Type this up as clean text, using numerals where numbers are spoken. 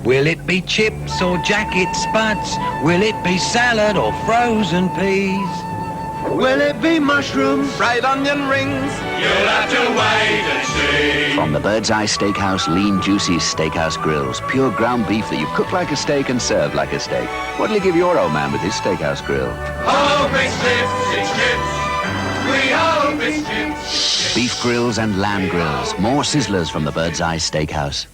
Will it be chips or jacket spuds? Will it be salad or frozen peas? Will it be mushroom, fried onion rings? You'll have to wait and see. From the Bird's Eye Steakhouse Lean Juicy Steakhouse Grills, pure ground beef that you cook like a steak and serve like a steak. What'll you give your old man with his steakhouse grill? Hope it's chips. We hope it's chips. Beef grills and lamb grills, more sizzlers from the Bird's Eye Steakhouse.